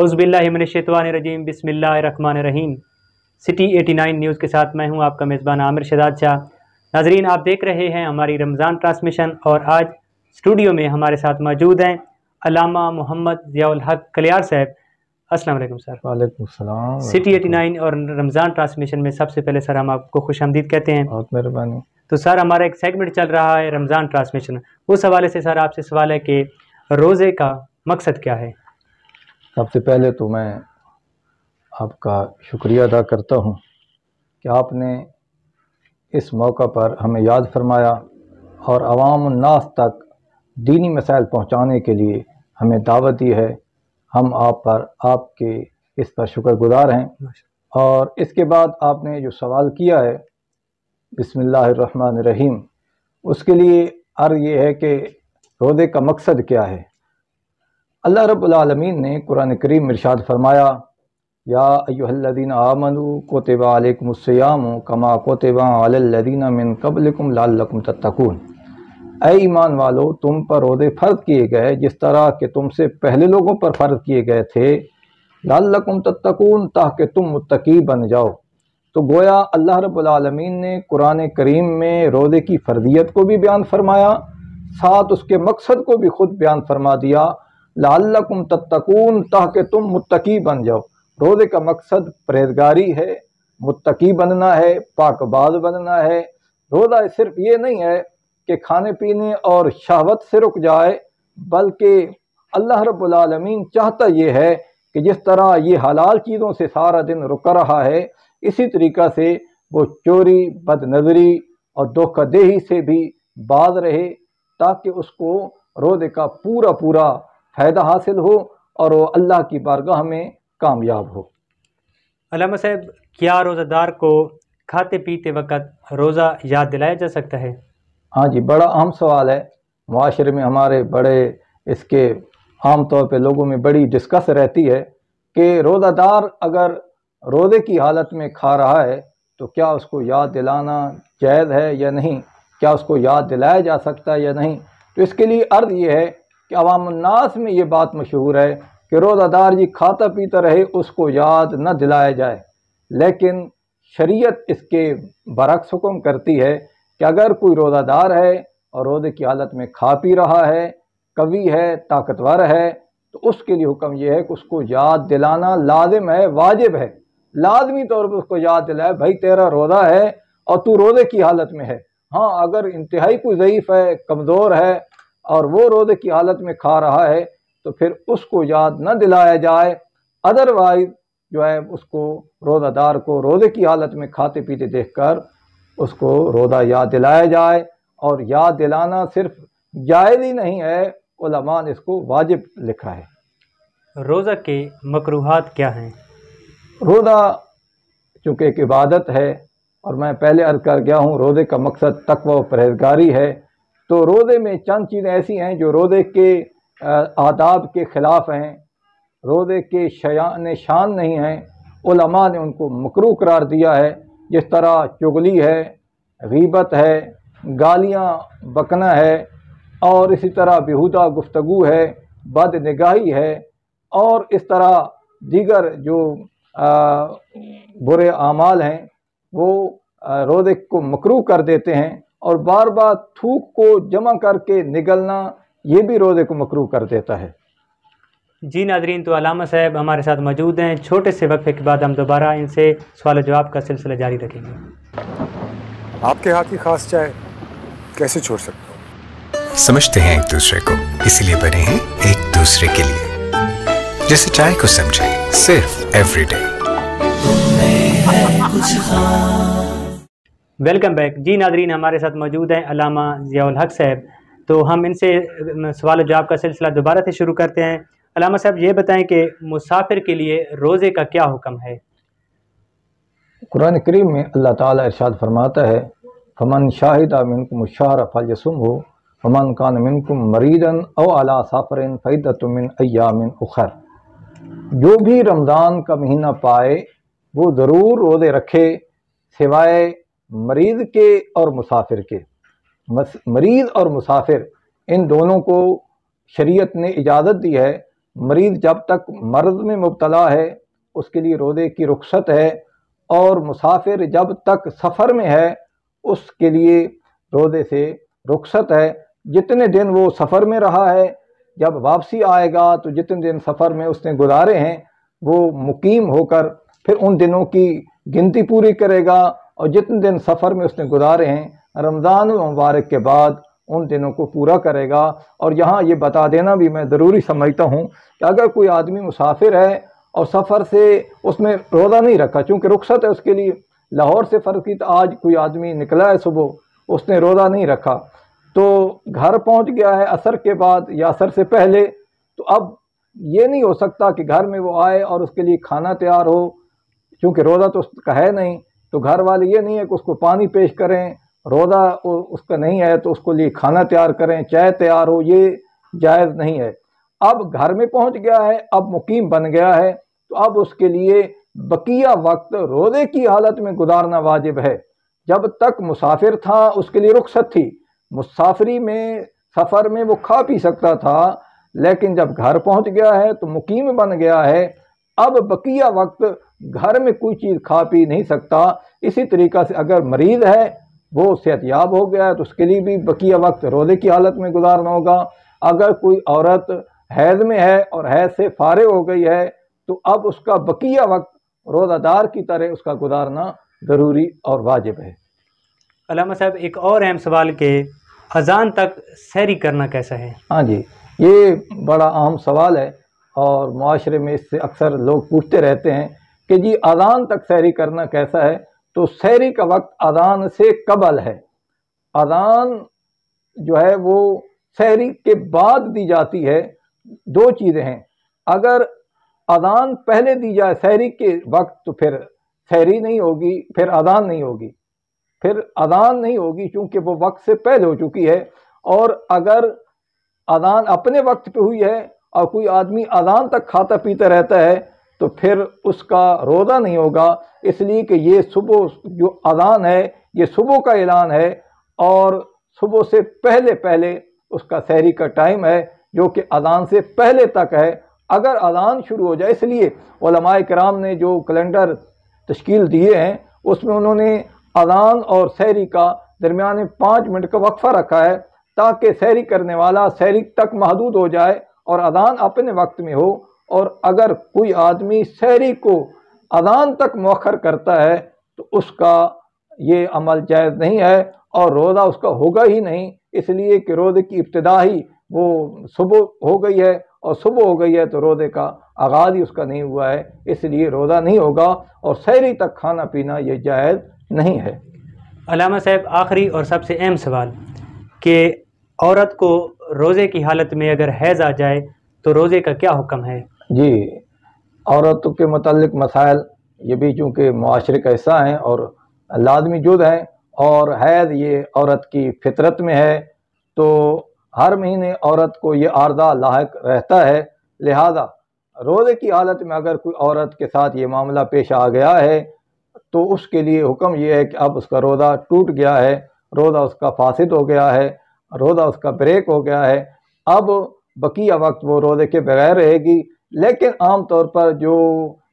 اعوذ باللہ من الشیطان الرجیم، بسم اللہ الرحمن الرحیم۔ سٹی 89 نیوز کے ساتھ میں ہوں آپ کا میزبان عامر شہزاد شاہ۔ ناظرین، آپ دیکھ رہے ہیں ہماری رمضان ٹرانسمیشن، اور آج اسٹوڈیو میں ہمارے ساتھ موجود ہیں علامہ محمد ضیاء الحق کلیار صاحب۔ السلام علیکم سر۔ وعلیکم السلام۔ سٹی 89 اور رمضان ٹرانسمیشن میں سب سے پہلے سر ہم آپ کو خوش آمدید کہتے ہیں۔ بہت مہربانی۔ تو سر، ہمارا ایک سیگمنٹ چل رہا ہے رمضان ٹرانسمیشن، اس حوالے سے سر آپ سے سوال ہے کہ روزے کا مقصد کیا ہے؟ سب سے پہلے تو میں آپ کا شکریہ ادا کرتا ہوں کہ آپ نے اس موقع پر ہمیں یاد فرمایا اور عوام الناس تک دینی مسائل پہنچانے کے لیے ہمیں دعوت دی ہے۔ ہم آپ کے اس پر شکر گزار ہیں۔ اور اس کے بعد آپ نے جو سوال کیا ہے بسم اللہ الرحمن الرحیم، اس کے لیے عرض یہ ہے کہ روزے کا مقصد کیا ہے۔ اللہ رب العالمین نے قرآن کریم میں ارشاد فرمایا، یا ایھا الذین آمنوا کتب علیکم الصیام کما کتب علی الذین من قبلکم لعلکم تتقون۔ اے ایمان والو، تم پر روزے فرض کیے گئے جس طرح کہ تم سے پہلے لوگوں پر فرض کیے گئے تھے، لعلکم تتقون، تاکہ تم متقی بن جاؤ۔ تو گویا اللہ رب العالمین نے قرآن کریم میں روزے کی فرضیت کو بھی بیان فرمایا، ساتھ اس کے مقصد کو بھی خود بیان فرما دیا، لعلکم تتقون، تاکہ تم متقی بن جاؤ۔ روزے کا مقصد پرہیزگاری ہے، متقی بننا ہے، پاک باز بننا ہے۔ روزہ صرف یہ نہیں ہے کہ کھانے پینے اور شہوت سے رک جائے، بلکہ اللہ رب العالمین چاہتا یہ ہے کہ جس طرح یہ حلال چیزوں سے سارا دن رک رہا ہے، اسی طریقہ سے وہ چوری، بد نظری اور دھوکہ دہی سے بھی باز رہے، تاکہ اس کو روزے کا پورا فائدہ حاصل ہو اور وہ اللہ کی بارگاہ میں کامیاب ہو۔ علامہ صاحب، کیا روزہ دار کو کھاتے پیتے وقت روزہ یاد دلایا جا سکتا ہے؟ ہاں جی، بڑا اہم سوال ہے۔ معاشرے میں ہمارے بڑے اس کے عام طور پہ لوگوں میں بڑی ڈسکس رہتی ہے کہ روزہ دار اگر روزے کی حالت میں کھا رہا ہے تو کیا اس کو یاد دلانا جائز ہے یا نہیں، کیا اس کو یاد دلایا جا سکتا ہے یا نہیں۔ تو اس کے لیے عرض یہ ہے کہ عوام الناس میں یہ بات مشہور ہے کہ روزہ دار جی کھاتا پیتا رہے، اس کو یاد نہ دلایا جائے، لیکن شریعت اس کے برعکس حکم کرتی ہے کہ اگر کوئی روزہ دار ہے اور روزے کی حالت میں کھا پی رہا ہے، قوی ہے، طاقتور ہے، تو اس کے لیے حکم یہ ہے کہ اس کو یاد دلانا لازم ہے، واجب ہے، لازمی طور پر اس کو یاد دلائے، بھائی تیرا روزہ ہے اور تو روزے کی حالت میں ہے۔ ہاں، اگر انتہائی کوئی ضعیف ہے، کمزور ہے اور وہ روزے کی حالت میں کھا رہا ہے تو پھر اس کو یاد نہ دلایا جائے، ادروائز جو ہے اس کو روزہ دار کو روزے کی حالت میں کھاتے پیتے دیکھ کر اس کو روزہ یاد دلایا جائے۔ اور یاد دلانا صرف جائز ہی نہیں ہے، علماء نے اس کو واجب لکھا ہے۔ روزہ کے مکروہات کیا ہیں؟ روزہ چونکہ ایک عبادت ہے، اور میں پہلے عرض کر گیا ہوں روزے کا مقصد تقوی و پرہیزگاری ہے، تو روزے میں چند چیزیں ایسی ہیں جو روزے کے آداب کے خلاف ہیں، روزے کے شان نہیں ہیں، علماء نے ان کو مکروہ قرار دیا ہے، جس طرح چغلی ہے، غیبت ہے، گالیاں بکنا ہے، اور اسی طرح بیہودہ گفتگو ہے، بد نگاہی ہے، اور اس طرح دیگر جو برے اعمال ہیں وہ روزے کو مکروہ کر دیتے ہیں، اور بار بار تھوک کو جمع کر کے نگلنا یہ بھی روزے کو مکروہ کر دیتا ہے۔ جی ناظرین، تو علامہ صاحب ہمارے ساتھ موجود ہیں۔ چھوٹے سے وقفے کے بعد ہم دوبارہ ان سے سوال و جواب کا سلسلہ جاری رکھیں گے۔ آپ کے ہاتھ کی خاص چائے کیسے چھوڑ سکتا ہوں؟ سمجھتے ہیں ایک دوسرے کو، اسی لیے بنے ہیں ایک دوسرے کے لیے، جیسے چائے کو سمجھیں صرف ایوری ڈے۔ Welcome back. جی ناظرین، ہمارے ساتھ موجود ہیں علامہ ضیاء الحق صاحب، تو ہم ان سے سوال و جواب کا سلسلہ دوبارہ سے شروع کرتے ہیں۔ علامہ صاحب یہ بتائیں کہ مسافر کے لیے روزے کا کیا حکم ہے؟ قرآن کریم میں اللہ تعالیٰ ارشاد فرماتا ہے، فمن شاہد منکم الشہر فلیصمہ ومن کان منکم مریضا او علی سفر فعدۃ من ایام اخر۔ جو بھی رمضان کا مہینہ پائے وہ ضرور روزے رکھے، سوائے مریض کے اور مسافر کے۔ مریض اور مسافر ان دونوں کو شریعت نے اجازت دی ہے मरीज़ जब तक मर्ज़ में मुब्तला है उसके लिए रोज़े की रुख्सत है, और मुसाफिर जब तक सफ़र में है उसके लिए रोज़े से रुख्सत है। जितने दिन वो सफ़र में रहा है, जब वापसी आएगा तो जितने दिन सफ़र में उसने गुजारे हैं वो मुकीम होकर फिर उन दिनों की गिनती पूरी करेगा, और जितने दिन सफ़र में उसने गुजारे हैं रमज़ान मुबारक के बाद उन दिनों को पूरा करेगा। और यहाँ ये बता देना भी मैं ज़रूरी समझता हूँ कि अगर कोई आदमी मुसाफिर है और सफ़र से उसमें रोज़ा नहीं रखा, चूँकि रुख्सत है उसके लिए, लाहौर से फ़र्ज़ की तो आज कोई आदमी निकला है सुबह, उसने रोज़ा नहीं रखा, तो घर पहुँच गया है असर के बाद या असर से पहले, तो अब ये नहीं हो सकता कि घर में वो आए और उसके लिए खाना तैयार हो, क्योंकि रोज़ा तो उसका है नहीं। तो घर वाले ये नहीं है कि उसको पानी पेश करें, रोज़ा उसका नहीं है तो उसको लिए खाना तैयार करें, चाय तैयार हो, ये जायज़ नहीं है। अब घर में पहुंच गया है, अब मुकीम बन गया है, तो अब उसके लिए बकिया वक्त रोज़े की हालत में गुजारना वाजिब है। जब तक मुसाफिर था उसके लिए रुख्सत थी, मुसाफरी में सफ़र में वो खा पी सकता था, लेकिन जब घर पहुंच गया है तो मुकीम बन गया है, अब बकिया वक्त घर में कोई चीज़ खा पी नहीं सकता। इसी तरीक़ा से अगर मरीज़ है वो सेहतयाब हो गया है तो उसके लिए भी बकिया वक्त रोज़े की हालत में गुजारना होगा। अगर कोई औरत हैज़ में है और हैज़ से फारिग हो गई है तो अब उसका बकिया वक्त रोज़ादार की तरह उसका गुजारना ज़रूरी और वाजिब है। अल्लामा साहब, एक और अहम सवाल के अज़ान तक सहरी करना कैसा है? हाँ जी, ये बड़ा अहम सवाल है और मुआशरे में इससे अक्सर लोग पूछते रहते हैं कि जी अज़ान तक सहरी करना कैसा है। तो सहरी का वक्त अज़ान से कबल है। अज़ान जो है वो सहरी के बाद दी जाती है। दो चीज़ें हैं, अगर अज़ान पहले दी जाए सहरी के वक्त तो फिर सहरी नहीं होगी, फिर अज़ान नहीं होगी, फिर अज़ान नहीं होगी क्योंकि वो वक्त से पहले हो चुकी है। और अगर अज़ान अपने वक्त पे हुई है और कोई आदमी अज़ान तक खाता पीता रहता है तो फिर उसका रोज़ा नहीं होगा, इसलिए कि ये सुबह जो अज़ान है ये सुबह का ऐलान है और सुबह से पहले पहले उसका सहरी का टाइम है जो कि अज़ान से पहले तक है। अगर अज़ान शुरू हो जाए, इसलिए उलमाए किराम ने जो कैलेंडर तश्कील दिए हैं उसमें उन्होंने अज़ान और सहरी का दरमियान में 5 मिनट का वक्फ़ा रखा है ताकि सहरी करने वाला सहरी तक महदूद हो जाए और अज़ान अपने वक्त में हो। और अगर कोई आदमी सहरी को अज़ान तक मौखर करता है तो उसका ये अमल जायज़ नहीं है और रोज़ा उसका होगा ही नहीं, इसलिए कि रोज़े की इब्तिदा ही वो सुबह हो गई है और सुबह हो गई है तो रोज़े का आगाज़ ही उसका नहीं हुआ है, इसलिए रोज़ा नहीं होगा और सहरी तक खाना पीना ये जायज़ नहीं है। अल्लामा साहब, आखिरी और सबसे अहम सवाल कि औरत को रोज़े की हालत में अगर हैज़ आ जाए तो रोज़े का क्या हुक्म है? जी, औरतों के मुताल्लिक़ मसाइल ये भी चूँकि मुआशरे का हिस्सा हैं और लाज़मी जुज़ हैं, और हैज़ ये औरत की फितरत में है, तो हर महीने औरत को ये आर्ज़ा लाहिक रहता है। लिहाजा रोज़े की हालत में अगर कोई औरत के साथ ये मामला पेश आ गया है तो उसके लिए हुक्म ये है कि अब उसका रोज़ा टूट गया है, रोज़ा उसका फासिद हो गया है, रोज़ा उसका ब्रेक हो गया है, अब बकिया वक्त वो रोज़े के बगैर रहेगी। लेकिन आम तौर पर जो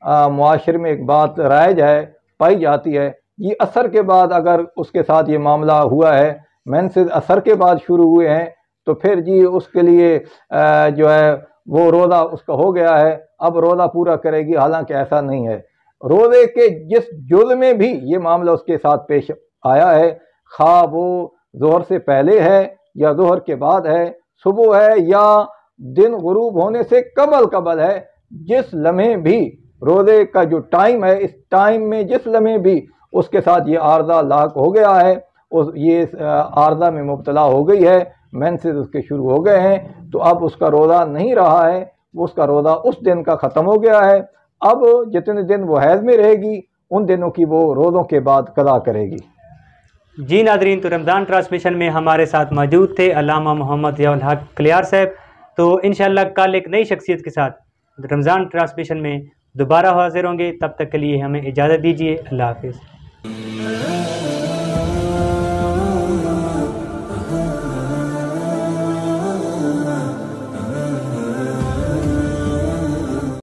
मुआशरे में एक बात राइज है पाई जाती है, ये असर के बाद अगर उसके साथ ये मामला हुआ है, मेंसेस असर के बाद शुरू हुए हैं, तो फिर जी उसके लिए जो है वो रोज़ा उसका हो गया है, अब रोज़ा पूरा करेगी। हालांकि ऐसा नहीं है, रोज़े के जिस जुज़ में भी ये मामला उसके साथ पेश आया है, खा वो ज़ोहर से पहले है या ज़ोहर के बाद है, सुबह है या दिन गुरूब होने से कबल है, जिस लम्हे भी रोज़े का जो टाइम है, इस टाइम में जिस लम्हे भी उसके साथ ये आर्ज़ा लाक हो गया है, उस ये आर्ज़ा में मुब्तला हो गई है, मेंसेस उसके शुरू हो गए हैं, तो अब उसका रोज़ा नहीं रहा है, उसका रोज़ा उस दिन का ख़त्म हो गया है। अब जितने दिन वो हैज़ में रहेगी उन दिनों की वो रोज़ों के बाद कज़ा करेगी। जी नाज़रीन, तो रमज़ान ट्रांसमिशन में हमारे साथ मौजूद थे अल्लामा मोहम्मद ज़ियाउल हक कलियार साहब। तो इंशाअल्लाह कल एक नई शख्सियत के साथ रमज़ान ट्रांसमिशन में दोबारा हाज़िर होंगे, तब तक के लिए हमें इजाज़त दीजिए। अल्लाह हाफ़िज़।